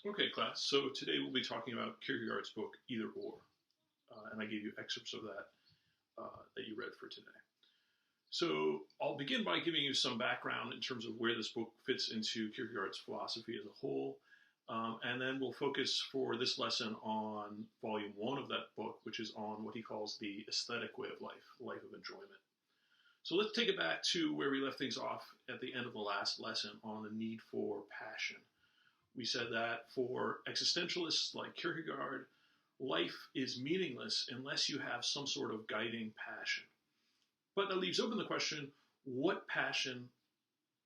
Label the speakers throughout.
Speaker 1: Okay, class. So today we'll be talking about Kierkegaard's book, Either Or. And I gave you excerpts of that you read for today. So I'll begin by giving you some background in terms of where this book fits into Kierkegaard's philosophy as a whole. And then we'll focus for this lesson on volume one of that book, which is on what he calls the aesthetic way of life of enjoyment. So let's take it back to where we left things off at the end of the last lesson on the need for passion. We said that for existentialists like Kierkegaard, life is meaningless unless you have some sort of guiding passion. But that leaves open the question, what passion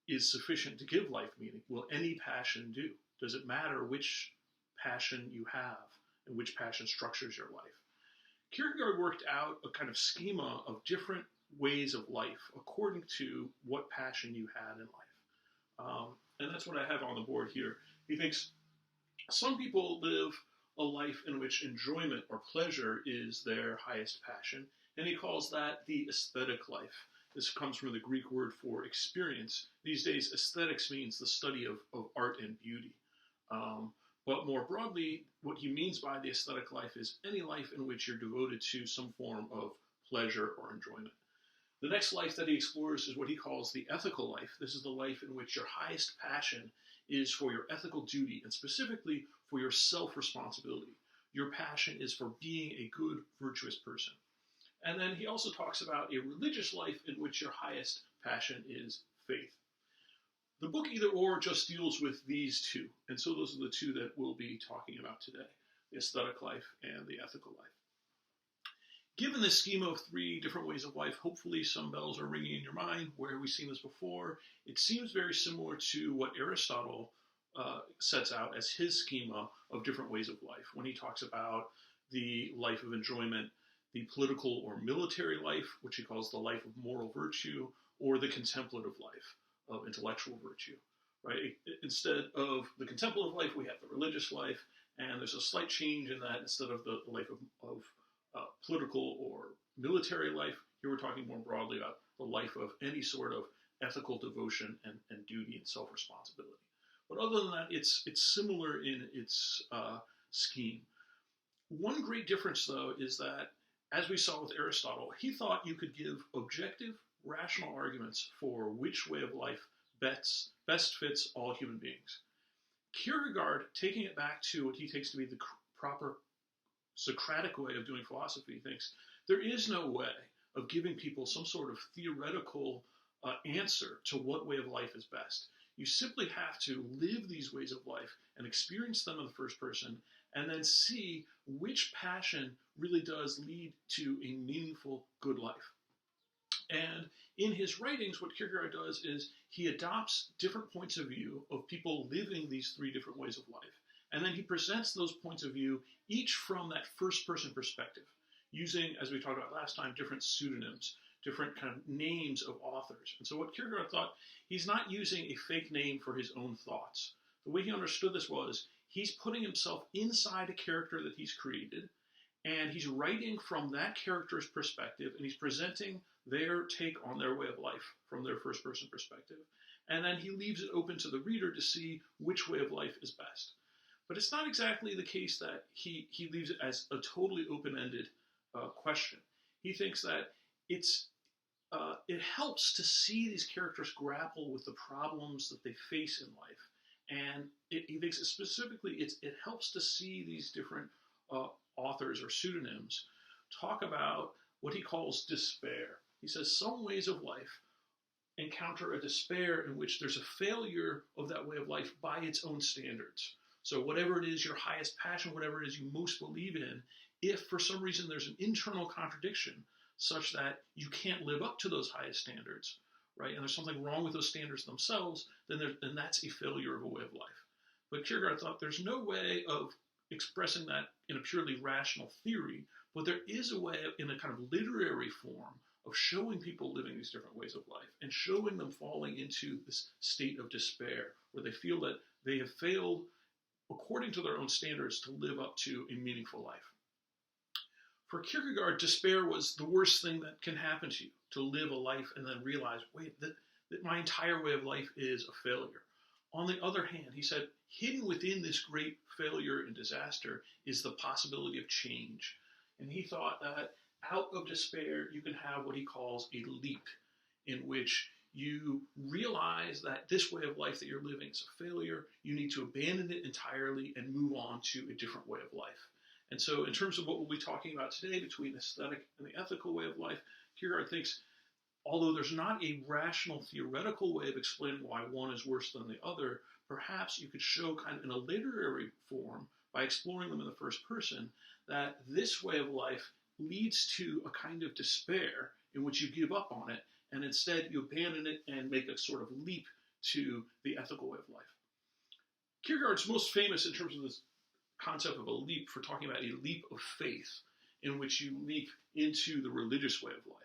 Speaker 1: is sufficient to give life meaning? Will any passion do? Does it matter which passion you have and which passion structures your life? Kierkegaard worked out a kind of schema of different ways of life according to what passion you had in life. And that's what I have on the board here. He thinks some people live a life in which enjoyment or pleasure is their highest passion, and he calls that the aesthetic life. This comes from the Greek word for experience. These days, aesthetics means the study of art and beauty. But more broadly, what he means by the aesthetic life is any life in which you're devoted to some form of pleasure or enjoyment. The next life that he explores is what he calls the ethical life. This is the life in which your highest passion is for your ethical duty and specifically for your self-responsibility. Your passion is for being a good, virtuous person. And then he also talks about a religious life in which your highest passion is faith. The book Either Or just deals with these two. And so those are the two that we'll be talking about today, the aesthetic life and the ethical life. Given this schema of three different ways of life, hopefully some bells are ringing in your mind. Where have we seen this before? It seems very similar to what Aristotle sets out as his schema of different ways of life when he talks about the life of enjoyment, the political or military life, which he calls the life of moral virtue, or the contemplative life of intellectual virtue. Right? Instead of the contemplative life, we have the religious life, and there's a slight change in that. Instead of the life of political or military life, here we're talking more broadly about the life of any sort of ethical devotion and duty and self-responsibility. But other than that, it's similar in its scheme. One great difference, though, is that, as we saw with Aristotle, he thought you could give objective, rational arguments for which way of life best fits all human beings. Kierkegaard, taking it back to what he takes to be the proper Socratic way of doing philosophy, thinks there is no way of giving people some sort of theoretical answer to what way of life is best. You simply have to live these ways of life and experience them in the first person, and then see which passion really does lead to a meaningful, good life. And in his writings, what Kierkegaard does is he adopts different points of view of people living these three different ways of life. And then he presents those points of view each from that first-person perspective, using, as we talked about last time, different pseudonyms, different kind of names of authors. And so what Kierkegaard thought, he's not using a fake name for his own thoughts. The way he understood this was he's putting himself inside a character that he's created, and he's writing from that character's perspective, and he's presenting their take on their way of life from their first-person perspective. And then he leaves it open to the reader to see which way of life is best. But it's not exactly the case that he leaves it as a totally open-ended question. He thinks that it helps to see these characters grapple with the problems that they face in life. And he thinks specifically it helps to see these different authors or pseudonyms talk about what he calls despair. He says some ways of life encounter a despair in which there's a failure of that way of life by its own standards. So whatever it is your highest passion, whatever it is you most believe in, if for some reason there's an internal contradiction such that you can't live up to those highest standards, right, and there's something wrong with those standards themselves, then that's a failure of a way of life. But Kierkegaard thought there's no way of expressing that in a purely rational theory, but there is a way in a kind of literary form of showing people living these different ways of life and showing them falling into this state of despair where they feel that they have failed according to their own standards to live up to a meaningful life. For Kierkegaard, despair was the worst thing that can happen to you, to live a life and then realize, wait, that my entire way of life is a failure. On the other hand, he said, hidden within this great failure and disaster is the possibility of change. And he thought that out of despair, you can have what he calls a leap, in which you realize that this way of life that you're living is a failure. You need to abandon it entirely and move on to a different way of life. And so in terms of what we'll be talking about today between aesthetic and the ethical way of life, Kierkegaard thinks, although there's not a rational theoretical way of explaining why one is worse than the other, perhaps you could show kind of in a literary form, by exploring them in the first person, that this way of life leads to a kind of despair in which you give up on it, and instead you abandon it and make a sort of leap to the ethical way of life. Kierkegaard's most famous in terms of this concept of a leap for talking about a leap of faith in which you leap into the religious way of life.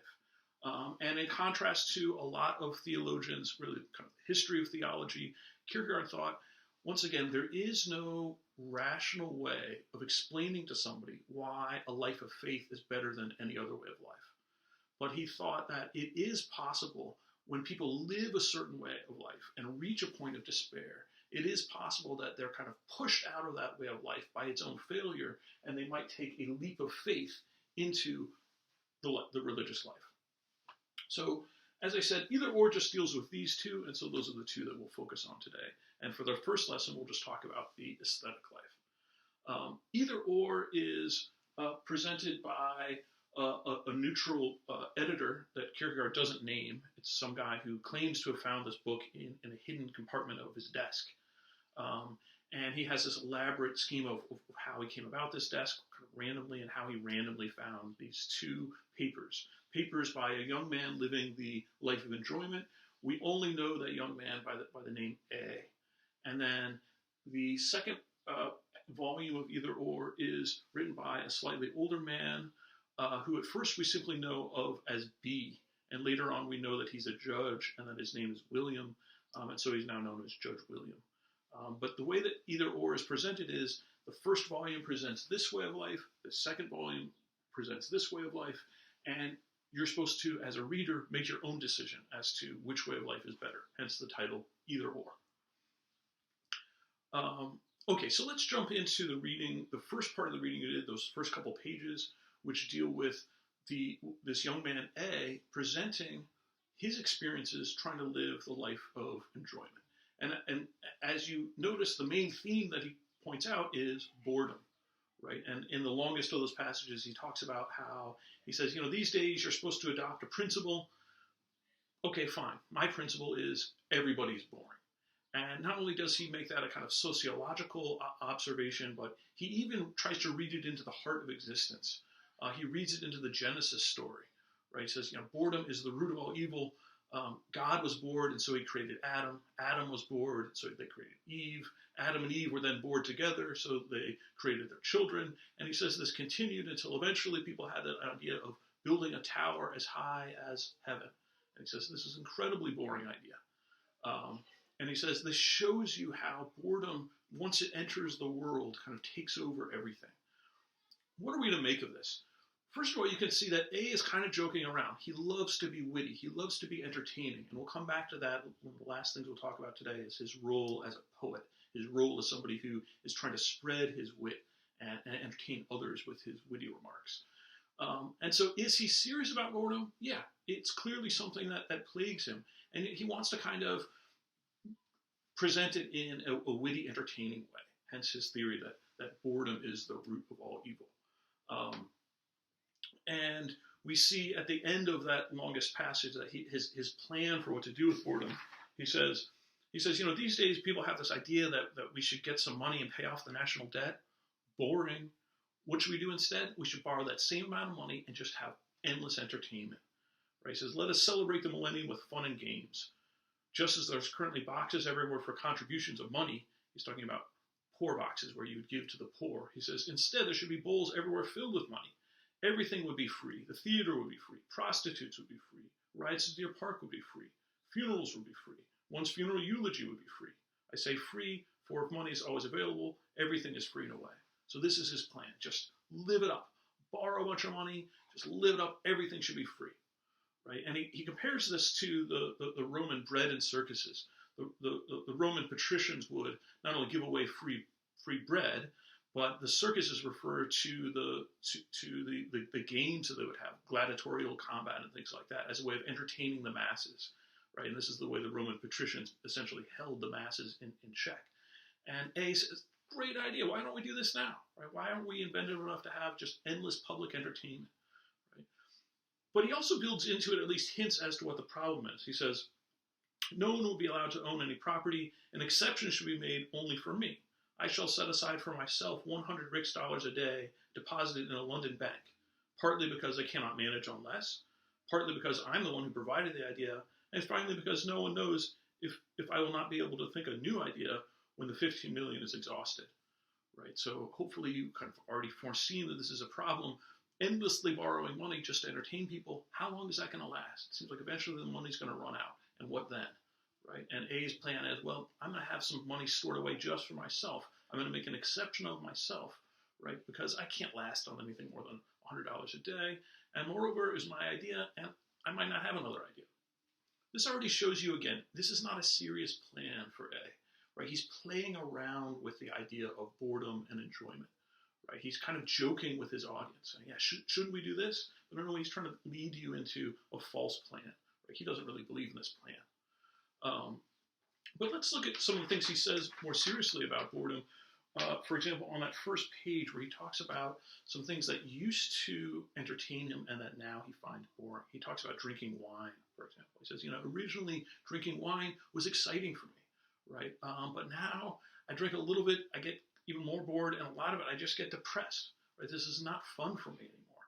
Speaker 1: And in contrast to a lot of theologians, really kind of the history of theology, Kierkegaard thought, once again, there is no rational way of explaining to somebody why a life of faith is better than any other way of life. But he thought that it is possible when people live a certain way of life and reach a point of despair, it is possible that they're kind of pushed out of that way of life by its own failure, and they might take a leap of faith into the religious life. So, as I said, either or just deals with these two, and so those are the two that we'll focus on today. And for the first lesson, we'll just talk about the aesthetic life. Either or is presented by a neutral editor that Kierkegaard doesn't name. It's some guy who claims to have found this book in a hidden compartment of his desk. And he has this elaborate scheme of how he came about this desk kind of randomly, and how he randomly found these two papers by a young man living the life of enjoyment. We only know that young man by the name A. And then the second volume of Either Or is written by a slightly older man who at first we simply know of as B. And later on we know that he's a judge and that his name is William. And so he's now known as Judge William. But the way that Either Or is presented is the first volume presents this way of life, the second volume presents this way of life, and you're supposed to, as a reader, make your own decision as to which way of life is better, hence the title Either Or. Okay, so let's jump into the reading, the first part of the reading you did, those first couple pages, which deal with this young man A presenting his experiences trying to live the life of enjoyment. And as you notice, the main theme that he points out is boredom, right? And in the longest of those passages, he talks about how, he says, these days you're supposed to adopt a principle. Okay, fine. My principle is everybody's boring. And not only does he make that a kind of sociological observation, but he even tries to read it into the heart of existence. He reads it into the Genesis story, right? He says, boredom is the root of all evil. God was bored, and so he created Adam. Adam was bored, so they created Eve. Adam and Eve were then bored together, so they created their children. And he says this continued until eventually people had that idea of building a tower as high as heaven. And he says this is an incredibly boring idea. And he says this shows you how boredom, once it enters the world, kind of takes over everything. What are we to make of this? First of all, you can see that A is kind of joking around. He loves to be witty. He loves to be entertaining. And we'll come back to that. One of the last things we'll talk about today is his role as a poet, his role as somebody who is trying to spread his wit and entertain others with his witty remarks. And so is he serious about boredom? Yeah, it's clearly something that plagues him. And he wants to kind of present it in a witty, entertaining way. Hence his theory that boredom is the root of all evil. And we see at the end of that longest passage that his plan for what to do with boredom, he says, these days people have this idea that we should get some money and pay off the national debt. Boring. What should we do instead? We should borrow that same amount of money and just have endless entertainment. Right? He says, let us celebrate the millennium with fun and games. Just as there's currently boxes everywhere for contributions of money, he's talking about poor boxes where you would give to the poor. He says, instead there should be bowls everywhere filled with money. Everything would be free. The theater would be free. Prostitutes would be free. Rides to Deer Park would be free. Funerals would be free. One's funeral eulogy would be free. I say free, for if money is always available, everything is free in a way. So this is his plan. Just live it up. Borrow a bunch of money. Just live it up. Everything should be free. Right? And he compares this to the Roman bread and circuses. the Roman patricians would not only give away free bread, but the circuses refer to the games that they would have, gladiatorial combat and things like that, as a way of entertaining the masses, right? And this is the way the Roman patricians essentially held the masses in check. And A says, great idea. Why don't we do this now? Right? Why aren't we inventive enough to have just endless public entertainment? Right? But he also builds into it, at least hints as to what the problem is. He says, no one will be allowed to own any property. An exception should be made only for me. I shall set aside for myself 100 Riksdaler a day deposited in a London bank, partly because I cannot manage on less, partly because I'm the one who provided the idea, and finally because no one knows if I will not be able to think a new idea when the 15 million is exhausted. Right? So hopefully you kind of already foreseen that this is a problem. Endlessly borrowing money just to entertain people, how long is that going to last? It seems like eventually the money's going to run out. And what then? Right? And A's plan is, well, I'm going to have some money stored away just for myself. I'm going to make an exception of myself, right? Because I can't last on anything more than $100 a day. And moreover, is my idea, and I might not have another idea. This already shows you, again, this is not a serious plan for A, right? He's playing around with the idea of boredom and enjoyment, right? He's kind of joking with his audience, saying, yeah, shouldn't we do this? But no, he's trying to lead you into a false plan, right? He doesn't really believe in this plan. But let's look at some of the things he says more seriously about boredom. For example, on that first page where he talks about some things that used to entertain him and that now he finds boring. He talks about drinking wine, for example. He says, originally drinking wine was exciting for me, right? But now I drink a little bit, I get even more bored, and a lot of it I just get depressed, right? This is not fun for me anymore.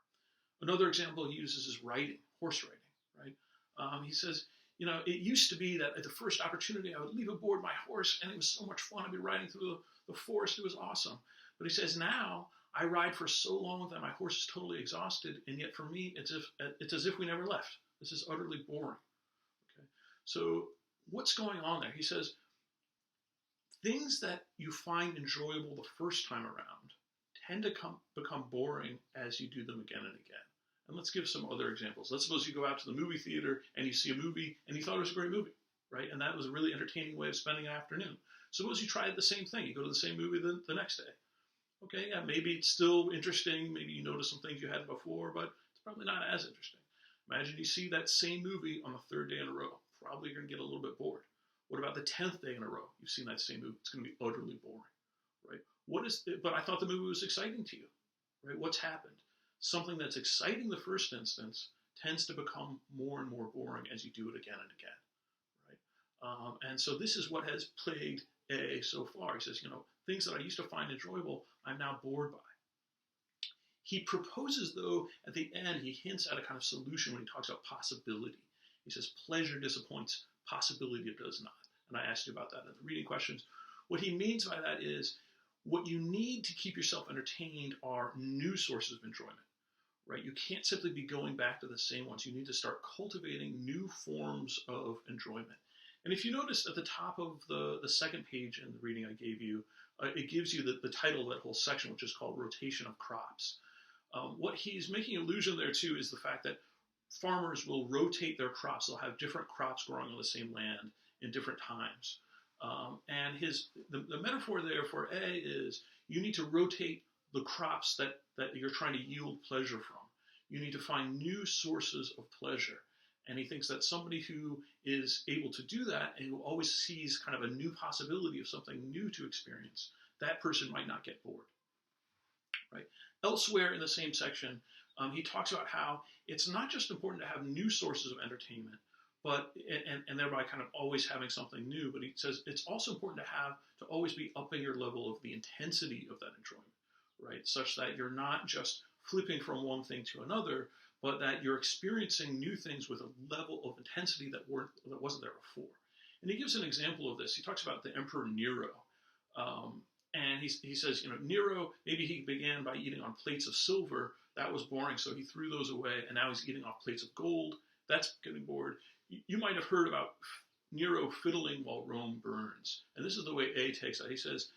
Speaker 1: Another example he uses is riding, horse riding, right? He says, it used to be that at the first opportunity, I would leave aboard my horse, and it was so much fun. I'd be riding through the forest. It was awesome. But he says, now I ride for so long that my horse is totally exhausted, and yet for me, it's as if we never left. This is utterly boring. Okay? So what's going on there? He says, things that you find enjoyable the first time around tend to become boring as you do them again and again. And let's give some other examples. Let's suppose you go out to the movie theater and you see a movie and you thought it was a great movie, right? And that was a really entertaining way of spending an afternoon. Suppose you try the same thing. You go to the same movie the next day. Okay, yeah, maybe it's still interesting. Maybe you notice some things you hadn't before, but it's probably not as interesting. Imagine you see that same movie on the third day in a row. Probably you're going to get a little bit bored. What about the 10th day in a row? You've seen that same movie. It's going to be utterly boring, right? But I thought the movie was exciting to you, right? What's happened? Something that's exciting the first instance tends to become more and more boring as you do it again and again, right? And so this is what has plagued A so far. He says, things that I used to find enjoyable, I'm now bored by. He proposes, though, at the end, he hints at a kind of solution when he talks about possibility. He says, pleasure disappoints, possibility does not. And I asked you about that in the reading questions. What he means by that is, what you need to keep yourself entertained are new sources of enjoyment, right? You can't simply be going back to the same ones. You need to start cultivating new forms of enjoyment. And if you notice at the top of the second page in the reading I gave you, it gives you the title of that whole section, which is called Rotation of Crops. What he's making allusion there to is the fact that farmers will rotate their crops. They'll have different crops growing on the same land in different times. And the metaphor there for A is you need to rotate the crops that you're trying to yield pleasure from. You need to find new sources of pleasure. And he thinks that somebody who is able to do that and who always sees kind of a new possibility of something new to experience, that person might not get bored. Right? Elsewhere in the same section, he talks about how it's not just important to have new sources of entertainment, but and thereby kind of always having something new. But he says it's also important to always be upping your level of the intensity of that enjoyment, right? Such that you're not just flipping from one thing to another, but that you're experiencing new things with a level of intensity that wasn't there before. And he gives an example of this. He talks about the Emperor Nero. And he says, Nero, maybe he began by eating on plates of silver. That was boring, so he threw those away, and now he's eating off plates of gold. That's getting bored. You might have heard about Nero fiddling while Rome burns. And this is the way A takes that. He says,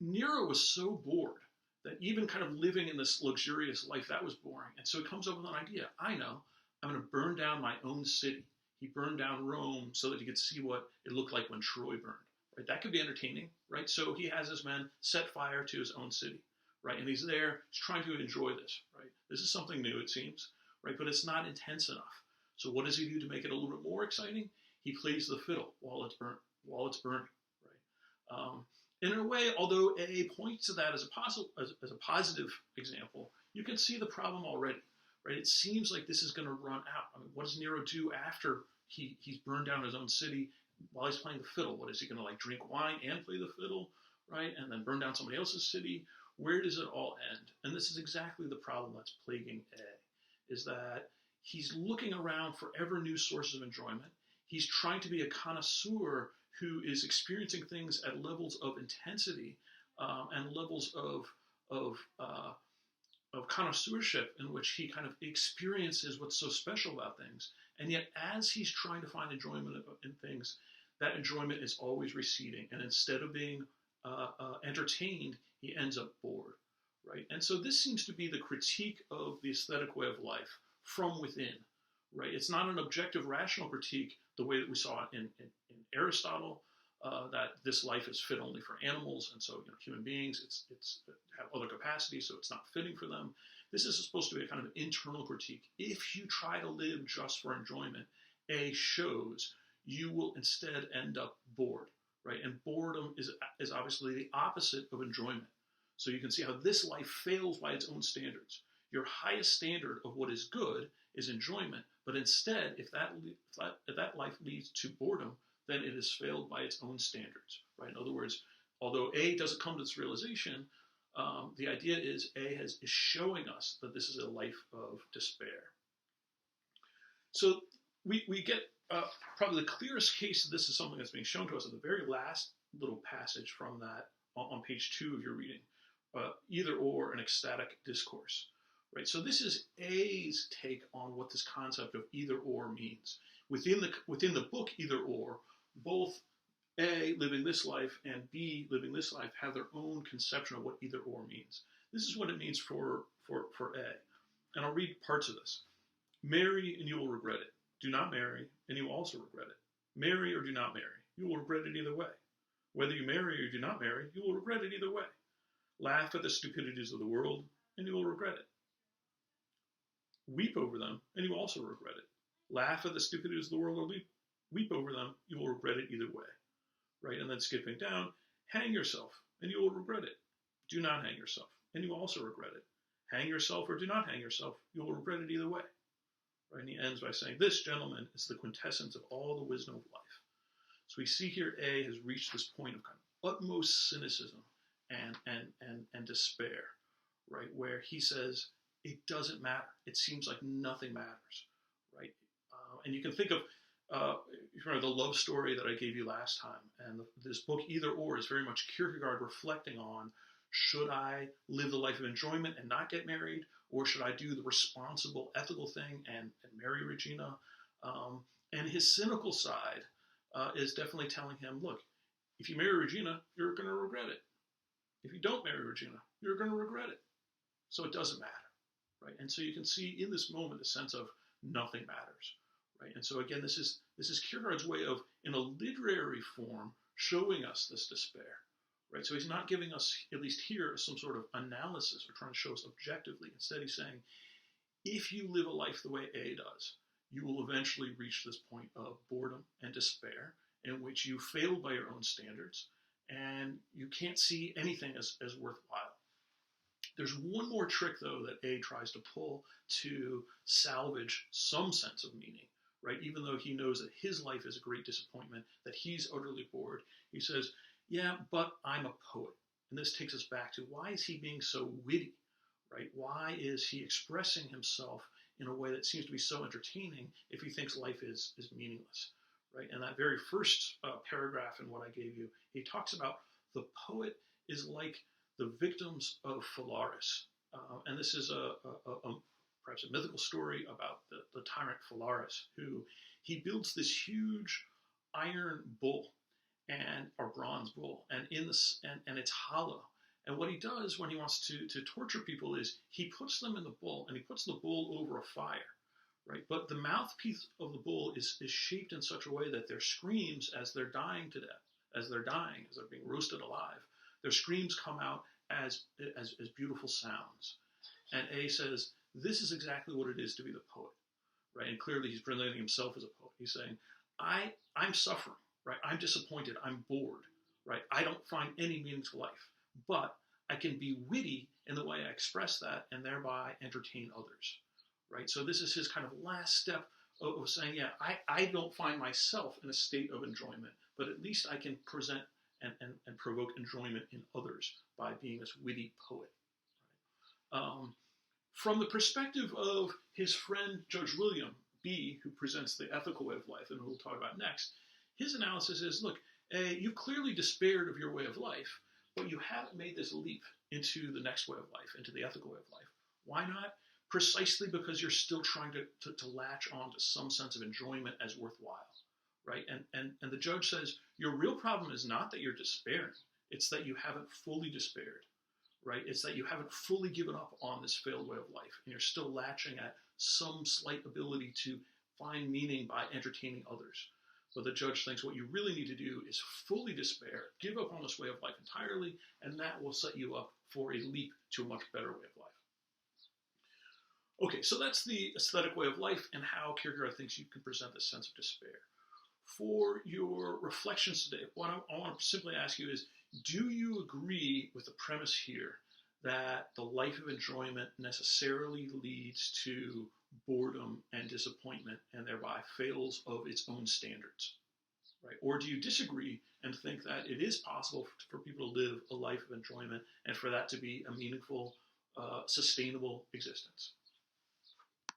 Speaker 1: Nero was so bored that even kind of living in this luxurious life, that was boring. And so he comes up with an idea. I know, I'm going to burn down my own city. he burned down Rome so that he could see what it looked like when Troy burned. Right? That could be entertaining, right? So he has his men set fire to his own city, right? And he's there, he's trying to enjoy this, right? This is something new, it seems, right? But it's not intense enough. So what does he do to make it a little bit more exciting? He plays the fiddle while it's burning, right? And in a way, although A points to that as a positive example, you can see the problem already, right? It seems like this is going to run out. I mean, what does Nero do after he's burned down his own city while he's playing the fiddle? What is he going to like drink wine and play the fiddle, right? And then burn down somebody else's city? Where does it all end? And this is exactly the problem that's plaguing A, is that he's looking around for ever new sources of enjoyment. He's trying to be a connoisseur who is experiencing things at levels of intensity and levels of connoisseurship in which he kind of experiences what's so special about things. And yet, as he's trying to find enjoyment in things, that enjoyment is always receding. And instead of being entertained, he ends up bored, right? And so this seems to be the critique of the aesthetic way of life from within, right? It's not an objective, rational critique the way that we saw it in Aristotle, that this life is fit only for animals, and so human beings it's have other capacities, so it's not fitting for them. This is supposed to be a kind of internal critique. If you try to live just for enjoyment, A shows you will instead end up bored, right? And boredom is obviously the opposite of enjoyment. So you can see how this life fails by its own standards. Your highest standard of what is good is enjoyment, but instead, if that life leads to boredom, then it has failed by its own standards, right? In other words, although A doesn't come to this realization, the idea is A is showing us that this is a life of despair. So we get probably the clearest case of this is something that's being shown to us in the very last little passage from that on page 2 of your reading, either or an ecstatic discourse. Right, so this is A's take on what this concept of either or means. Within the book Either Or, both A, living this life, and B, living this life, have their own conception of what either or means. This is what it means for A. And I'll read parts of this. Marry and you will regret it. Do not marry and you will also regret it. Marry or do not marry. You will regret it either way. Whether you marry or do not marry, you will regret it either way. Laugh at the stupidities of the world and you will regret it. Weep over them, and you will also regret it. Laugh at the stupidities of the world, or weep over them, you will regret it either way. Right? And then skipping down, hang yourself, and you will regret it. Do not hang yourself, and you will also regret it. Hang yourself or do not hang yourself, you will regret it either way. Right? And he ends by saying, this, gentlemen, is the quintessence of all the wisdom of life. So we see here A has reached this point of kind of utmost cynicism and despair, right? Where he says, it doesn't matter. It seems like nothing matters, right? And you can think of, you remember the love story that I gave you last time, and this book Either Or is very much Kierkegaard reflecting on, should I live the life of enjoyment and not get married, or should I do the responsible, ethical thing and marry Regina? And his cynical side is definitely telling him, look, if you marry Regina, you're going to regret it. If you don't marry Regina, you're going to regret it. So it doesn't matter. Right? And so you can see in this moment a sense of nothing matters, right? And so again, this is Kierkegaard's way of, in a literary form, showing us this despair, right? So he's not giving us, at least here, some sort of analysis or trying to show us objectively. Instead, he's saying, if you live a life the way A does, you will eventually reach this point of boredom and despair, in which you fail by your own standards, and you can't see anything as worthwhile. There's one more trick, though, that A tries to pull to salvage some sense of meaning, right? Even though he knows that his life is a great disappointment, that he's utterly bored. He says, yeah, but I'm a poet. And this takes us back to, why is he being so witty, right? Why is he expressing himself in a way that seems to be so entertaining if he thinks life is meaningless, right? And that very first paragraph in what I gave you, he talks about the poet is like the victims of Phalaris. And this is perhaps a mythical story about the tyrant Phalaris, who he builds this huge iron bull or bronze bull, and it's hollow. And what he does when he wants to torture people is he puts them in the bull, and he puts the bull over a fire, right? But the mouthpiece of the bull is shaped in such a way that their screams as they're dying to death, as they're being roasted alive, their screams come out as beautiful sounds. And A says, this is exactly what it is to be the poet, right? And clearly he's presenting himself as a poet. He's saying, I'm suffering, right? I'm disappointed. I'm bored, right? I don't find any meaning to life, but I can be witty in the way I express that and thereby entertain others, right? So this is his kind of last step of saying, yeah, I don't find myself in a state of enjoyment, but at least I can present and provoke enjoyment in others by being this witty poet. Right? From the perspective of his friend Judge William B., who presents the ethical way of life, and who we'll talk about next, his analysis is, look, you've clearly despaired of your way of life, but you haven't made this leap into the next way of life, into the ethical way of life. Why not? Precisely because you're still trying to latch on to some sense of enjoyment as worthwhile, right? And the judge says, your real problem is not that you're despairing, it's that you haven't fully despaired, right? It's that you haven't fully given up on this failed way of life, and you're still latching at some slight ability to find meaning by entertaining others. But the judge thinks what you really need to do is fully despair, give up on this way of life entirely, and that will set you up for a leap to a much better way of life. Okay, so that's the aesthetic way of life and how Kierkegaard thinks you can present this sense of despair. For your reflections today, what I want to simply ask you is, do you agree with the premise here that the life of enjoyment necessarily leads to boredom and disappointment and thereby fails of its own standards, right? Or do you disagree and think that it is possible for people to live a life of enjoyment and for that to be a meaningful, sustainable existence?